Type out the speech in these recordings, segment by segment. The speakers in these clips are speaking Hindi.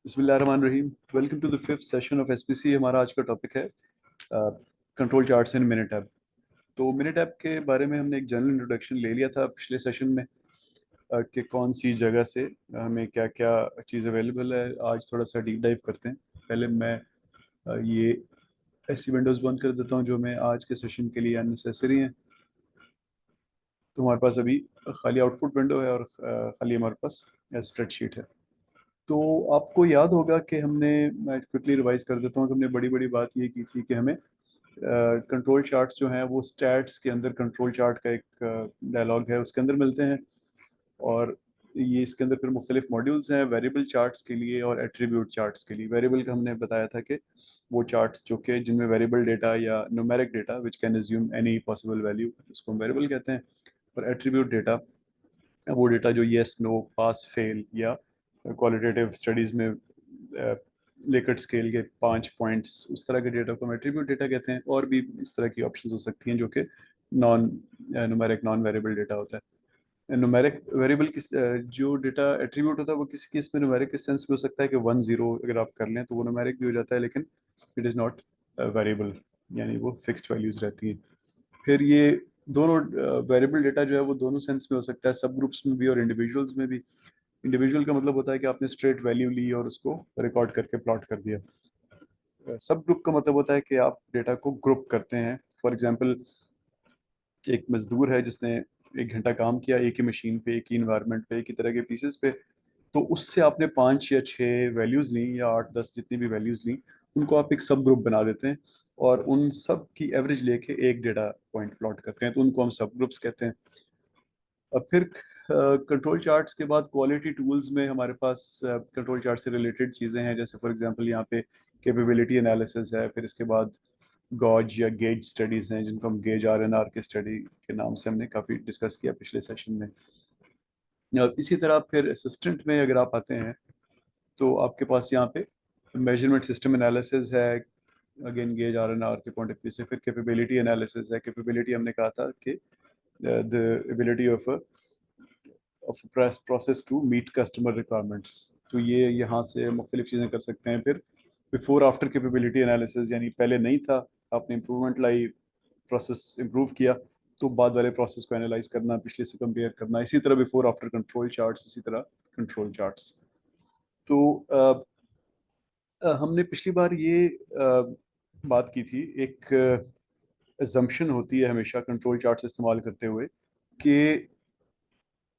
बिस्मिल्लाहिर्रहमानिर्रहीम। Welcome to the fifth session of SPC. हमारा आज का टॉपिक है control charts in Minitab. तो मिनट ऐप के बारे में हमने एक जनरल इंट्रोडक्शन ले लिया था पिछले सेशन में कि कौन सी जगह से हमें क्या क्या चीज़ अवेलेबल है। आज थोड़ा सा डीप डाइव करते हैं। पहले मैं ये ऐसी विंडोज़ बंद कर देता हूँ जो मैं आज के सेशन के लिए अननेसेसरी हैं। तो हमारे पास अभी खाली आउटपुट विंडो है और खाली हमारे पास स्प्रेडशीट है। तो आपको याद होगा कि मैं क्विकली रिवाइज कर देता हूँ कि हमने बड़ी बड़ी बात ये की थी कि हमें कंट्रोल चार्ट्स जो हैं वो स्टैट्स के अंदर कंट्रोल चार्ट का एक डायलॉग है उसके अंदर मिलते हैं। और ये इसके अंदर फिर मुख्तलिफ मॉड्यूल्स हैं वेरिएबल चार्ट्स के लिए और एट्रीब्यूट चार्ट्स के लिए। वेरिएबल का हमने बताया था कि वो चार्ट्स जो कि जिनमें वेरिएबल डेटा या numeric data which can assume any possible value, उसको हम वेरिएबल कहते हैं। और एट्रीब्यूट डेटा वो डेटा जो येस नो पास फेल या क्वालिटेटिव स्टडीज़ में लेकर्ट स्केल के 5 पॉइंट्स, उस तरह के डेटा को हम एट्रीब्यूट डेटा कहते हैं। और भी इस तरह की ऑप्शंस हो सकती हैं जो कि non numeric non variable data होता है। न्यूमेरिक वेरिएबल जो डेटा एट्रीब्यूट होता है वो किसी केस में न्यूमेरिक के सेंस में हो सकता है कि 1 0 अगर आप कर लें तो वो न्यूमेरिक भी हो जाता है, लेकिन इट इज़ नॉट वेरिएबल, यानी वो फिक्स्ड वैल्यूज रहती हैं। फिर ये दोनों वेरिएबल डेटा जो है वो दोनों सेंस में हो सकता है, सब ग्रुप्स में भी और इंडिविजुअल्स में भी। इंडिविजुअल का मतलब होता है कि आपने स्ट्रेट वैल्यू ली और उसको रिकॉर्ड करके प्लॉट कर दिया। सब ग्रुप का मतलब होता है कि आप डेटा को ग्रुप करते हैं। फॉर एग्जांपल, एक मजदूर है जिसने 1 घंटा काम किया एक ही मशीन पे, एक ही इन्वायरमेंट पे, एक ही तरह के पीसेस पे। तो उससे आपने 5 या 6 वैल्यूज ली या 8 10 जितनी भी वैल्यूज ली, उनको आप एक सब ग्रुप बना देते हैं और उन सब की एवरेज लेके एक डेटा पॉइंट प्लॉट करते हैं, तो उनको हम सब ग्रुप्स कहते हैं। अब फिर कंट्रोल चार्ट्स के बाद क्वालिटी टूल्स में हमारे पास कंट्रोल चार्ट से रिलेटेड चीज़ें हैं, जैसे फॉर एग्जांपल यहाँ पे कैपेबिलिटी एनालिसिस है। फिर इसके बाद गॉज या गेज स्टडीज़ हैं जिनको हम गेज आर के स्टडी के नाम से हमने काफ़ी डिस्कस किया पिछले सेशन में। इसी तरह फिर असिस्टेंट में अगर आप आते हैं तो आपके पास यहाँ पे मेजरमेंट सिस्टम एनालिसिस है, अगेन गेज आर के पॉइंट ऑफ व्यू से। फिर कैपेबिलिटी एनालिसिस है। कैपेबिलिटी हमने कहा था कि the ability of process to meet customer requirements. तो ये यहाँ से मुख्तलिफ चीज़ें कर सकते हैं। फिर बिफोर आफ्टर कैपेबिलिटी एनालिसिस, यानी पहले नहीं था, आपने इम्प्रूवमेंट लाई, प्रोसेस इम्प्रूव किया, तो बाद वाले प्रोसेस को एनालाइज करना, पिछले से कंपेयर करना। इसी तरह बिफोर आफ्टर कंट्रोल चार्ट्स, इसी तरह कंट्रोल चार्ट्स। तो हमने पिछली बार ये बात की थी, एक assumption होती है हमेशा कंट्रोल चार्ट्स इस्तेमाल करते हुए कि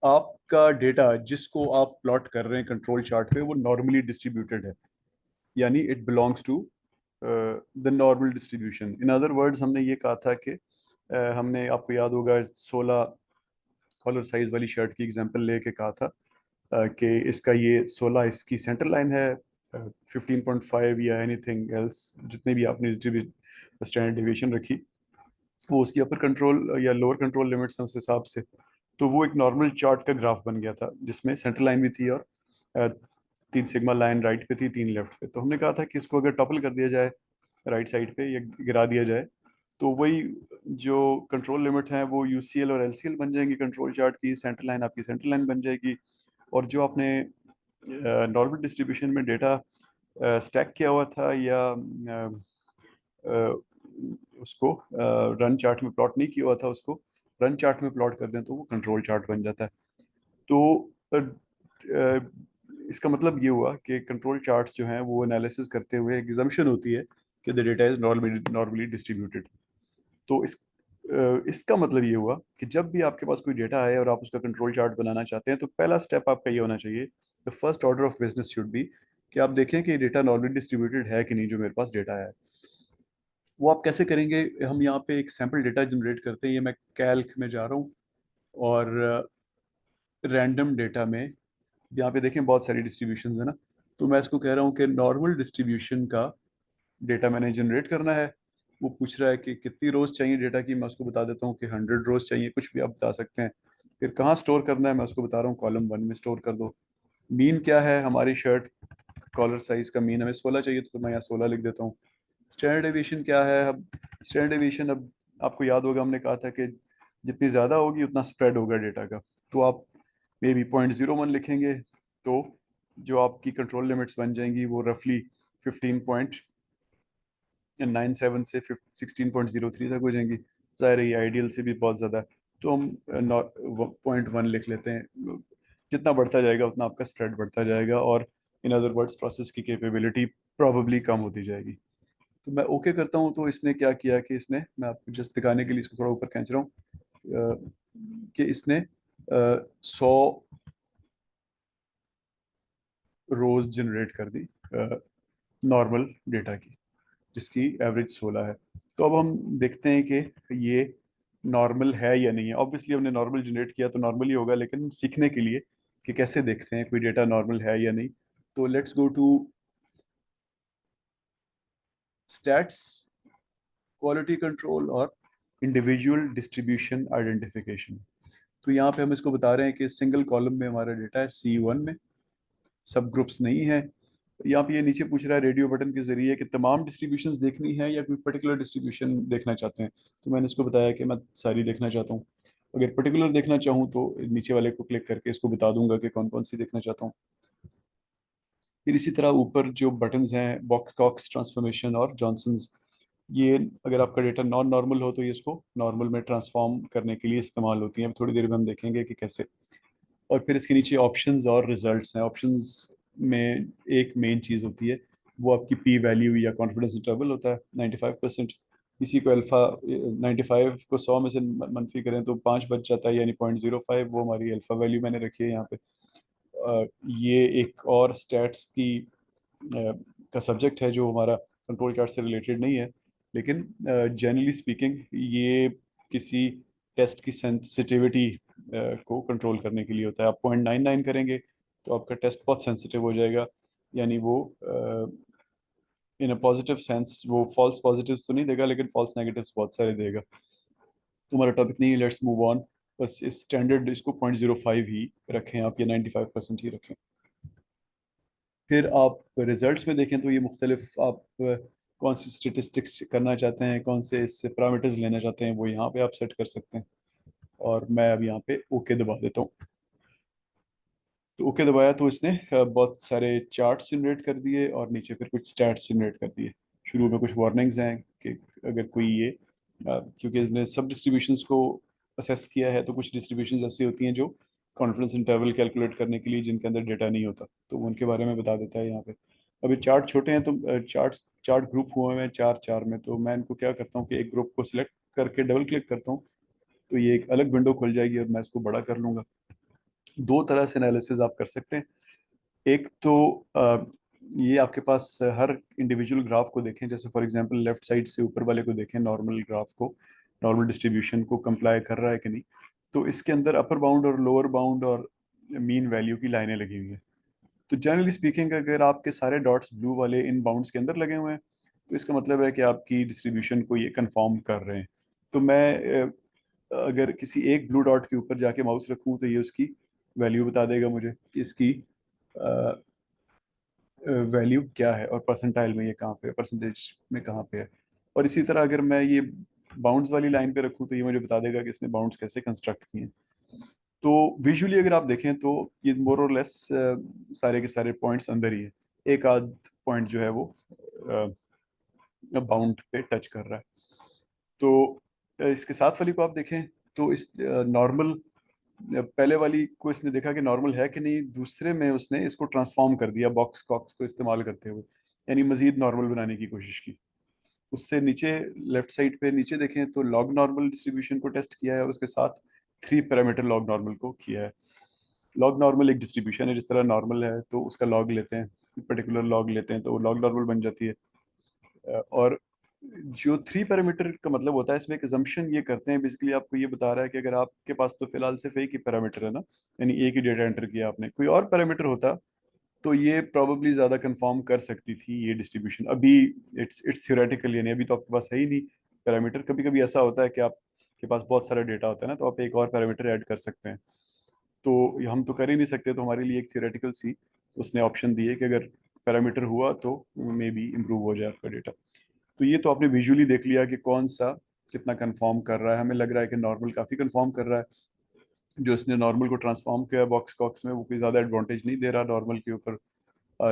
आपका डेटा जिसको आप प्लॉट कर रहे हैं कंट्रोल चार्ट पे वो नॉर्मली डिस्ट्रीब्यूटेड है, यानी it belongs to the normal distribution. In other words, हमने ये कहा था कि हमने, आपको याद होगा, 16 कॉलर साइज वाली शर्ट की एग्जांपल लेके कहा था कि इसका ये 16 इसकी सेंटर लाइन है, 15.5 या एनीथिंग एल्स जितने भी आपने स्टैंडर्ड डिविएशन रखी वो उसकी अपर कंट्रोल या लोअर कंट्रोल लिमिट्स हैं उस हिसाब से। तो वो एक नॉर्मल चार्ट का ग्राफ बन गया था जिसमें सेंटर लाइन भी थी और 3 सिग्मा लाइन राइट पे थी, 3 लेफ्ट पे। तो हमने कहा था कि इसको अगर टॉपल कर दिया जाए राइट साइड पे या गिरा दिया जाए तो वही जो कंट्रोल लिमिट हैं वो यूसीएल और एलसीएल बन जाएंगी कंट्रोल चार्ट की। सेंटर लाइन आपकी सेंटर लाइन बन जाएगी। और जो आपने नॉर्मल डिस्ट्रीब्यूशन में डेटा स्टैक किया हुआ था या उसको रन चार्ट में प्लॉट नहीं किया हुआ था, उसको रन चार्ट में प्लॉट कर दें तो वो कंट्रोल चार्ट बन जाता है। तो इसका मतलब ये हुआ कि कंट्रोल चार्ट्स जो हैं वो एनालिसिस करते हुए एक assumption होती है कि the data is normally distributed. तो इसका मतलब ये हुआ कि जब भी आपके पास कोई डेटा आए और आप उसका कंट्रोल चार्ट बनाना चाहते हैं तो पहला स्टेप आपका ये होना चाहिए, the first order of business should be, कि आप देखें कि डेटा नॉर्मली डिस्ट्रीब्यूटेड है कि नहीं जो मेरे पास डेटा है। वो आप कैसे करेंगे? हम यहाँ पे एक सैम्पल डेटा जनरेट करते हैं। ये मैं कैल्क में जा रहा हूँ और रैंडम डेटा में यहाँ पे देखें बहुत सारी डिस्ट्रीब्यूशन है ना। तो मैं इसको कह रहा हूँ कि नॉर्मल डिस्ट्रीब्यूशन का डेटा मैंने जनरेट करना है। वो पूछ रहा है कि कितनी रोज चाहिए डेटा की, मैं उसको बता देता हूँ कि 100 रोज चाहिए, कुछ भी आप बता सकते हैं। फिर कहाँ स्टोर करना है मैं उसको बता रहा हूँ, कॉलम 1 में स्टोर कर दो। मीन क्या है, हमारी शर्ट कॉलर साइज का मीन हमें 16 चाहिए तो मैं यहाँ 16 लिख देता हूँ। स्टैंडर्ड डेविएशन क्या है? अब स्टैंडर्ड डेविएशन, अब आपको याद होगा हमने कहा था कि जितनी ज़्यादा होगी उतना स्प्रेड होगा डेटा का। तो आप मे बी 0.01 लिखेंगे तो जो आपकी कंट्रोल लिमिट्स बन जाएंगी वो रफली 15.97 से 16.03 तक हो जाएंगी। ज़ाहिर है ये आइडियल से भी बहुत ज़्यादा है, तो हम 0.1 लिख लेते हैं। जितना बढ़ता जाएगा उतना आपका स्प्रेड बढ़ता जाएगा, और इन अदर वर्ड्स प्रोसेस की कैपेबिलिटी प्रॉबली कम होती जाएगी। तो मैं ओके करता हूँ, तो इसने क्या किया कि इसने, मैं आपको जस्ट दिखाने के लिए इसको थोड़ा ऊपर खींच रहा हूँ, कि इसने 100 रोज जनरेट कर दी नॉर्मल डेटा की, जिसकी एवरेज 16 है। तो अब हम देखते हैं कि ये नॉर्मल है या नहीं है। ऑब्वियसली हमने नॉर्मल जनरेट किया तो नॉर्मल ही होगा, लेकिन सीखने के लिए कि कैसे देखते हैं कोई डेटा नॉर्मल है या नहीं, तो let's go to stats, quality control और इंडिविजुअल डिस्ट्रीब्यूशन आइडेंटिफिकेशन। तो यहाँ पे हम इसको बता रहे हैं कि सिंगल कॉलम में हमारा डेटा है C1 में, सब ग्रुप्स नहीं है। यहाँ पे ये नीचे पूछ रहा है रेडियो बटन के जरिए कि तमाम डिस्ट्रीब्यूशंस देखनी है या कोई पर्टिकुलर डिस्ट्रीब्यूशन देखना चाहते हैं। तो मैंने इसको बताया कि मैं सारी देखना चाहता हूँ। अगर पर्टिकुलर देखना चाहूँ तो नीचे वाले को क्लिक करके इसको बता दूंगा कि कौन कौन सी देखना चाहता हूँ। फिर इसी तरह ऊपर जो बटन्स हैं, बॉक्स कॉक्स ट्रांसफॉर्मेशन और जॉनसन्स, ये अगर आपका डेटा नॉन नॉर्मल हो तो ये इसको नॉर्मल में ट्रांसफॉर्म करने के लिए इस्तेमाल होती हैं। अब थोड़ी देर में हम देखेंगे कि कैसे। और फिर इसके नीचे ऑप्शंस और रिजल्ट्स हैं। ऑप्शंस में एक मेन चीज़ होती है, वो आपकी पी वैल्यू या कॉन्फिडेंस इंटरवल होता है 95%। इसी को अल्फ़ा 95 को 100 में से मनफी करें तो 5 बच जाता है, यानी 0.05, वो हमारी अल्फ़ा वैल्यू मैंने रखी है यहाँ पे। ये एक और स्टैट्स की का सब्जेक्ट है जो हमारा कंट्रोल चार्ट से रिलेटेड नहीं है, लेकिन जनरली स्पीकिंग ये किसी टेस्ट की सेंसिटिविटी को कंट्रोल करने के लिए होता है। आप 0.99 करेंगे तो आपका टेस्ट बहुत सेंसिटिव हो जाएगा, यानी वो इन अ पॉजिटिव सेंस वो फॉल्स पॉजिटिव्स तो नहीं देगा, लेकिन फॉल्स नेगेटिव्स बहुत सारे देगा। तुम्हारा टॉपिक नहीं है, लेट्स मूव ऑन। बस इस स्टैंडर्ड इसको 0.05 ही रखें आप, या 95% ही रखें। फिर आप रिजल्ट्स में देखें तो ये मुख्तलिफ आप कौन सी स्टेटिस्टिक्स करना चाहते हैं, कौन से इससे पैरामीटर्स लेना चाहते हैं, वो यहाँ पे आप सेट कर सकते हैं। और मैं अब यहाँ पे ओके दबा देता हूँ। तो ओके दबाया तो इसने बहुत सारे चार्ट्स जनरेट कर दिए और नीचे फिर कुछ स्टैट्स जनरेट कर दिए। शुरू में कुछ वार्निंग्स हैं कि अगर कोई ये क्योंकि इसने सब डिस्ट्रीब्यूशंस को असेस किया है, तो कुछ डिस्ट्रीब्यूशंस ऐसी होती हैं जो कॉन्फिडेंस इंटरवल कैलकुलेट करने के लिए जिनके अंदर डेटा नहीं होता, तो वो उनके बारे में बता देता है यहाँ पे। अभी चार्ट छोटे हैं तो चार्ट ग्रुप हुए हैं चार चार में, तो मैं इनको क्या करता हूँ कि एक ग्रुप को सिलेक्ट करके डबल क्लिक करता हूँ, तो ये एक अलग विंडो खुल जाएगी और मैं इसको बड़ा कर लूंगा। दो तरह से एनालिसिस आप कर सकते हैं। एक तो ये आपके पास हर इंडिविजुअल ग्राफ को देखें, जैसे फॉर एग्जांपल लेफ्ट साइड से ऊपर वाले को देखें, नॉर्मल ग्राफ को, नॉर्मल डिस्ट्रीब्यूशन को कंप्लाई कर रहा है कि नहीं। तो इसके अंदर अपर बाउंड और लोअर बाउंड और मीन वैल्यू की लाइनें लगी हुई हैं। तो जनरली स्पीकिंग अगर आपके सारे डॉट्स ब्लू वाले इन बाउंड्स के अंदर लगे हुए हैं, तो इसका मतलब है कि आपकी डिस्ट्रीब्यूशन को ये कंफर्म कर रहे हैं। तो मैं अगर किसी एक ब्लू डॉट के ऊपर जाके माउस रखूं तो ये उसकी वैल्यू बता देगा मुझे कि इसकी वैल्यू क्या है और परसेंटाइल में ये कहाँ पे है, परसेंटेज में कहाँ पे है। और इसी तरह अगर मैं ये बाउंड्स वाली लाइन पे रखूँ तो ये मुझे बता देगा कि इसने बाउंड्स कैसे कंस्ट्रक्ट किए हैं। तो विजुअली अगर आप देखें तो ये मोर और लेस सारे के सारे पॉइंट्स अंदर ही है। एक आध पॉइंट जो है वो बाउंड पे टच कर रहा है। तो इसके साथ वाली को आप देखें तो इस नॉर्मल, पहले वाली को इसने देखा कि नॉर्मल है कि नहीं, दूसरे में उसने इसको ट्रांसफॉर्म कर दिया बॉक्स कॉक्स को इस्तेमाल करते हुए, यानी मजीद नॉर्मल बनाने की कोशिश की। उससे नीचे लेफ्ट साइड पे नीचे देखें तो लॉग नॉर्मल डिस्ट्रीब्यूशन को टेस्ट किया है और उसके साथ 3 पैरामीटर लॉग नॉर्मल को किया है। लॉग नॉर्मल एक डिस्ट्रीब्यूशन है, जिस तरह नॉर्मल है तो उसका लॉग लेते हैं, पर्टिकुलर लॉग लेते हैं तो वो लॉग नॉर्मल बन जाती है। और जो 3 पैरामीटर का मतलब होता है, इसमें एक assumption ये करते हैं, बेसिकली आपको ये बता रहा है कि अगर आपके पास तो फिलहाल सिर्फ एक ही पैरामीटर है ना, यानी एक ही डेटा एंटर किया आपने, कोई और पैरामीटर होता तो ये प्रॉब्ली ज़्यादा कंफर्म कर सकती थी ये डिस्ट्रीब्यूशन। अभी इट्स थ्योरेटिकल, यानी अभी तो आपके पास है ही नहीं पैरामीटर। कभी कभी ऐसा होता है कि आपके पास बहुत सारा डेटा होता है ना, तो आप एक और पैरामीटर ऐड कर सकते हैं। तो ये हम तो कर ही नहीं सकते, तो हमारे लिए एक थियोरेटिकल सी उसने ऑप्शन दी है कि अगर पैरामीटर हुआ तो मे बी इम्प्रूव हो जाए आपका डेटा। तो ये तो आपने विजुअली देख लिया कि कौन सा कितना कंफर्म कर रहा है। हमें लग रहा है कि नॉर्मल काफ़ी कंफर्म कर रहा है। जो इसने नॉर्मल को ट्रांसफॉर्म किया है बॉक्स कॉक्स में, वो कोई ज़्यादा एडवांटेज नहीं दे रहा नॉर्मल के ऊपर।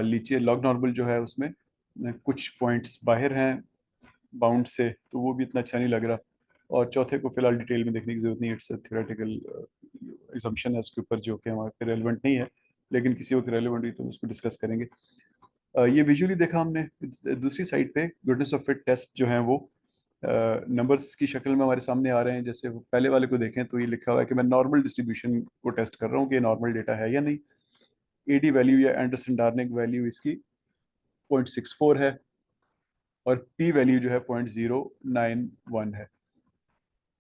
नीचे लॉग नॉर्मल जो है उसमें कुछ पॉइंट्स बाहर हैं बाउंड से, तो वो भी इतना अच्छा नहीं लग रहा। और चौथे को फिलहाल डिटेल में देखने की जरूरत नहीं, इट्स थ्योरेटिकल असम्पशन है उसके ऊपर जो कि हमारे पे रेलिवेंट नहीं है, लेकिन किसी वक्त रेलिवेंट हुई तो उसको डिस्कस करेंगे। ये विजुअली देखा हमने। दूसरी साइड पे गुडनेस ऑफ फिट टेस्ट जो है वो नंबर्स की शक्ल में हमारे सामने आ रहे हैं। जैसे पहले वाले को देखें तो ये लिखा हुआ है कि मैं नॉर्मल डिस्ट्रीब्यूशन को टेस्ट कर रहा हूँ कि ये नॉर्मल डेटा है या नहीं। एडी वैल्यू या एंडरसन डार्लिंग वैल्यू इसकी 0.64 है, और पी वैल्यू जो है 0.091 है।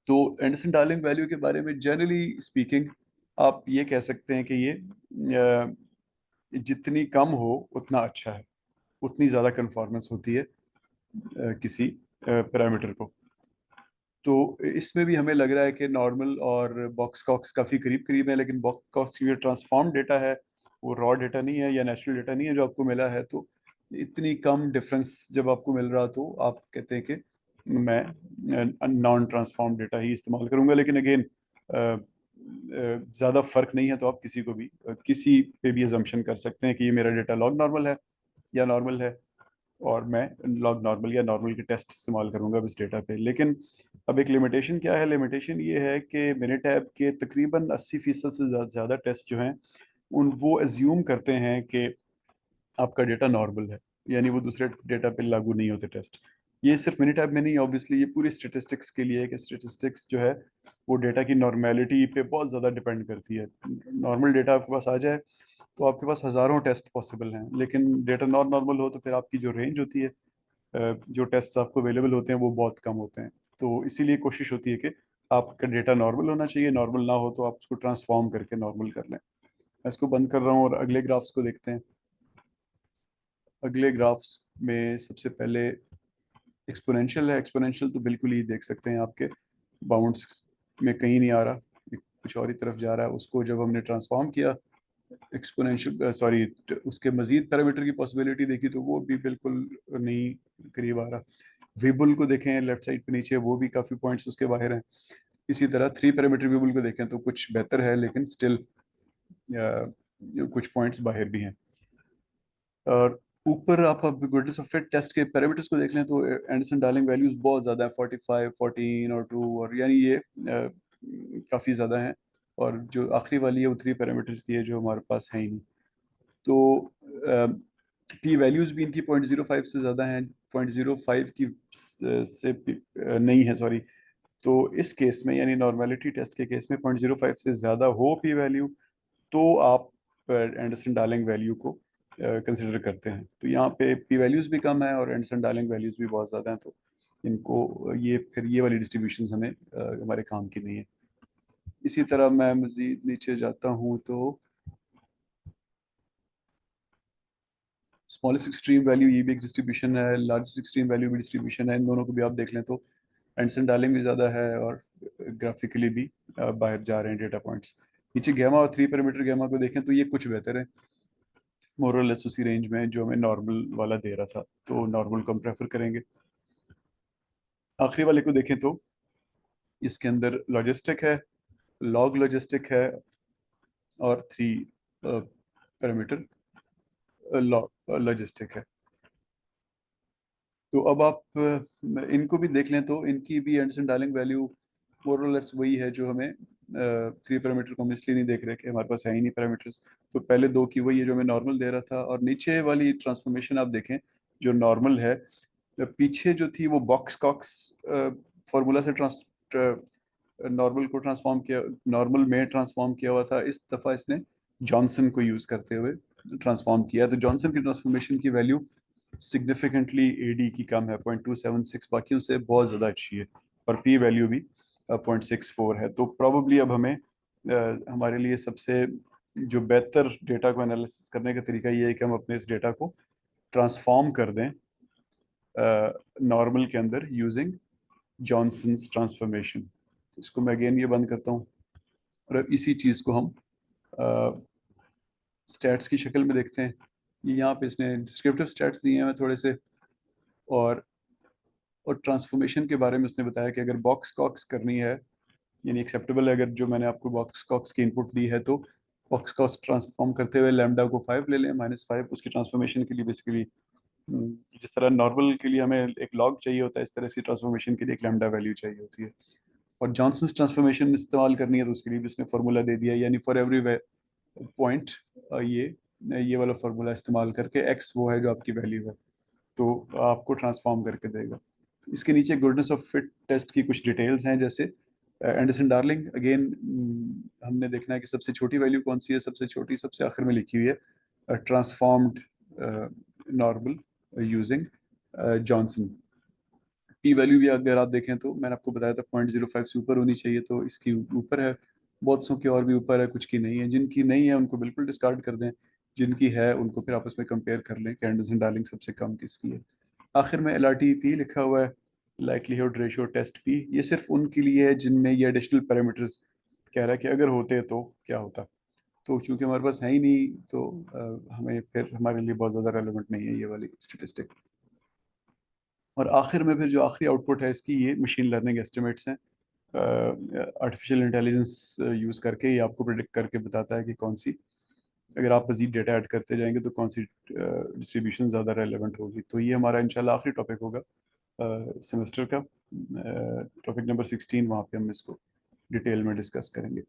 तो एंडरसन डार्लिंग वैल्यू के बारे में जनरली स्पीकिंग आप ये कह सकते हैं कि ये जितनी कम हो उतना अच्छा है, उतनी ज़्यादा कन्फॉर्मेंस होती है किसी पैरामीटर को। तो इसमें भी हमें लग रहा है कि नॉर्मल और बॉक्स कॉक्स काफ़ी करीब करीब है, लेकिन बॉक्स कॉक्स ये ट्रांसफॉर्म डेटा है, वो रॉ डेटा नहीं है या नेचुरल डेटा नहीं है जो आपको मिला है। तो इतनी कम डिफरेंस जब आपको मिल रहा तो आप कहते हैं कि मैं नॉन ट्रांसफॉर्म डेटा ही इस्तेमाल करूंगा। लेकिन अगेन ज़्यादा फर्क नहीं है, तो आप किसी को भी किसी पे भी अजम्पशन कर सकते हैं कि ये मेरा डेटा लॉग नॉर्मल है या नॉर्मल है, और मैं लॉग नॉर्मल या नॉर्मल के टेस्ट इस्तेमाल करूंगा अब इस डेटा पे। लेकिन अब एक लिमिटेशन क्या है? लिमिटेशन ये है कि मिनिटैब के तकरीबन 80% से ज़्यादा टेस्ट जो हैं उन वो एज्यूम करते हैं कि आपका डेटा नॉर्मल है, यानी वो दूसरे डेटा पे लागू नहीं होते टेस्ट। ये सिर्फ मिनिटैब में नहीं, ऑब्वियसली ये पूरी स्टेटिस्टिक्स के लिए है कि स्टेटिस्टिक्स जो है वो डेटा की नॉर्मेलिटी पे बहुत ज़्यादा डिपेंड करती है। नॉर्मल डेटा आपके पास आ जाए तो आपके पास हज़ारों टेस्ट पॉसिबल हैं, लेकिन डेटा नॉन नॉर्मल हो तो फिर आपकी जो रेंज होती है, जो टेस्ट आपको अवेलेबल होते हैं वो बहुत कम होते हैं। तो इसीलिए कोशिश होती है कि आपका डेटा नॉर्मल होना चाहिए, नॉर्मल ना हो तो आप उसको ट्रांसफॉर्म करके नॉर्मल कर लें। मैं इसको बंद कर रहा हूँ और अगले ग्राफ्स को देखते हैं। अगले ग्राफ्स में सबसे पहले एक्सपोनेंशियल है। एक्सपोनेंशियल तो बिल्कुल ही देख सकते हैं आपके बाउंड्स में कहीं नहीं आ रहा, कुछ और ही तरफ जा रहा है। उसको जब हमने ट्रांसफॉर्म किया एक्सपोनेंशियल, सॉरी, उसके मजीद पैरामीटर की पॉसिबिलिटी देखी तो वो भी बिल्कुल नहीं करीब आ रहा। वेबुल को देखें लेफ्ट साइड पे नीचे, वो भी काफ़ी पॉइंट्स उसके बाहर हैं। इसी तरह 3 पैरामीटर वेबुल को देखें तो कुछ बेहतर है, लेकिन स्टिल कुछ पॉइंट्स बाहर भी हैं। और ऊपर आप अब गुडनेस ऑफ फिट टेस्ट के पैरामीटर्स को देख लें तो एंडरसन डार्लिंग वैल्यूज बहुत ज़्यादा है, 45, 14 और 2, और यानी ये काफ़ी ज़्यादा हैं। और जो आखिरी वाली है वो 3 पैरामीटर्स की है जो हमारे पास है ही नहीं। तो पी वैल्यूज़ भी इनकी 0.05 से ज़्यादा हैं, 0.05 की से नहीं है, सॉरी। तो इस केस में यानी नॉर्मेलिटी टेस्ट के केस में 0.05 से ज़्यादा हो पी वैल्यू तो आप एंडरसन डार्लिंग वैल्यू को कंसिडर करते हैं। तो यहाँ पे पी वैल्यूज़ भी कम है और एंडरसन डार्लिंग वैल्यूज़ भी बहुत ज़्यादा हैं, तो इनको ये फिर ये वाली डिस्ट्रीब्यूशन हमें हमारे काम की नहीं है। इसी तरह मैं मज़ीद नीचे जाता हूँ तो स्मॉलेस्ट एक्सट्रीम वैल्यू ये भी एक डिस्ट्रीब्यूशन है, लार्जेस्ट एक्सट्रीम वैल्यू भी डिस्ट्रीब्यूशन है। इन दोनों को भी आप देख लें तो एंडरसन डार्लिंग भी ज़्यादा है और ग्राफिकली भी बाहर जा रहे हैं डेटा पॉइंट्स। नीचे गैमा और 3 पैरामीटर गैमा को देखें तो ये कुछ बेहतर है, मोरलेस उसी रेंज में जो हमें नॉर्मल वाला दे रहा था, तो नॉर्मल को हम प्रेफर करेंगे। आखिरी वाले को देखें तो इसके अंदर लॉजिस्टिक है, लॉग लॉजिस्टिक है, और 3 पैरामीटर लॉग लॉजिस्टिक है। तो अब आप इनको भी देख लें तो इनकी भी एंडरसन डार्लिंग वैल्यू मोरलेस वही है जो हमें 3 पैरामीटर को हम इसलिए नहीं देख रहे कि हमारे पास है ही नहीं पैरामीटर्स। तो पहले दो की वही है जो हमें नॉर्मल दे रहा था, और नीचे वाली ट्रांसफॉर्मेशन आप देखें जो नॉर्मल है, पीछे जो थी वो बॉक्स कॉक्स फार्मूला से ट्रांस नॉर्मल को ट्रांसफॉर्म किया, नॉर्मल में ट्रांसफॉर्म किया हुआ था। इस दफ़ा इसने जॉनसन को यूज़ करते हुए ट्रांसफॉर्म किया, तो जॉनसन की ट्रांसफॉर्मेशन की वैल्यू सिग्निफिकेंटली एडी की कम है, 0.276, बाकियों से बहुत ज़्यादा अच्छी है। और पी वैल्यू भी 0.64 है। तो प्रॉबली अब हमें हमारे लिए सबसे जो बेहतर डेटा को एनालिसिस करने का तरीका ये है कि हम अपने इस डेटा को ट्रांसफॉर्म कर दें नॉर्मल के अंदर यूजिंग जॉनसन्स ट्रांसफॉर्मेशन। इसको मैं अगेन ये बंद करता हूँ, और अब इसी चीज़ को हम स्टैट्स की शक्ल में देखते हैं। ये यहाँ पे इसने डिस्क्रिप्टिव स्टैट्स दिए हैं थोड़े से, और ट्रांसफॉर्मेशन के बारे में उसने बताया कि अगर बॉक्स कॉक्स करनी है यानी एक्सेप्टेबल है। अगर जो मैंने आपको बॉक्स कॉक्स की इनपुट दी है तो बॉक्स कॉक्स ट्रांसफॉर्म करते हुए लैम्डा को 5 ले लें, -5 उसकी ट्रांसफॉर्मेशन के लिए बेसिकली जिस तरह नॉर्मल के लिए हमें एक लॉग चाहिए होता है, इस तरह से ट्रांसफॉर्मेशन के लिए एक लैम्डा वैल्यू चाहिए होती है। और जॉनसन्स ट्रांसफॉर्मेशन इस्तेमाल करनी है तो उसके लिए भी उसने फार्मूला दे दिया, यानी फॉर एवरी पॉइंट ये वाला फार्मूला इस्तेमाल करके एक्स वो है जो आपकी वैल्यू है तो आपको ट्रांसफॉर्म करके देगा। इसके नीचे गुडनेस ऑफ फिट टेस्ट की कुछ डिटेल्स हैं, जैसे एंडरसन डार्लिंग अगेन हमने देखना है कि सबसे छोटी वैल्यू कौन सी है, सबसे छोटी सबसे आखिर में लिखी हुई है transformed normal using Johnson. P value भी अगर आप देखें तो मैंने आपको बताया था 0.05 से ऊपर होनी चाहिए, तो इसकी ऊपर है, बहुत सौ की और भी ऊपर है, कुछ की नहीं है। जिनकी नहीं है उनको बिल्कुल डिस्कार्ड कर दें, जिनकी है उनको फिर आपस में कंपेयर कर लें कि एंडरसन डार्लिंग सबसे कम किसकी है। आखिर में एल आर टी पी लिखा हुआ है, लाइकलीहुड रेशियो टेस्ट पी, ये सिर्फ उनके लिए है जिनमें ये एडिशनल पैरामीटर्स कह रहा है कि अगर होते तो क्या होता। तो चूंकि हमारे पास है ही नहीं तो हमें फिर हमारे लिए बहुत ज़्यादा रेलिवेंट नहीं है ये वाली स्टेटिस्टिक। और आखिर में फिर जो आखिरी आउटपुट है इसकी, ये मशीन लर्निंग एस्टिमेट्स हैं। आर्टिफिशियल इंटेलिजेंस यूज़ करके ये आपको प्रिडिक्ट करके बताता है कि कौन सी, अगर आप मजीद डेटा ऐड करते जाएंगे तो कौन सी डिस्ट्रीब्यूशन ज़्यादा रेलेवेंट होगी। तो ये हमारा इंशाल्लाह आखिरी टॉपिक होगा सेमेस्टर का, टॉपिक नंबर 16, वहाँ पे हम इसको डिटेल में डिस्कस करेंगे।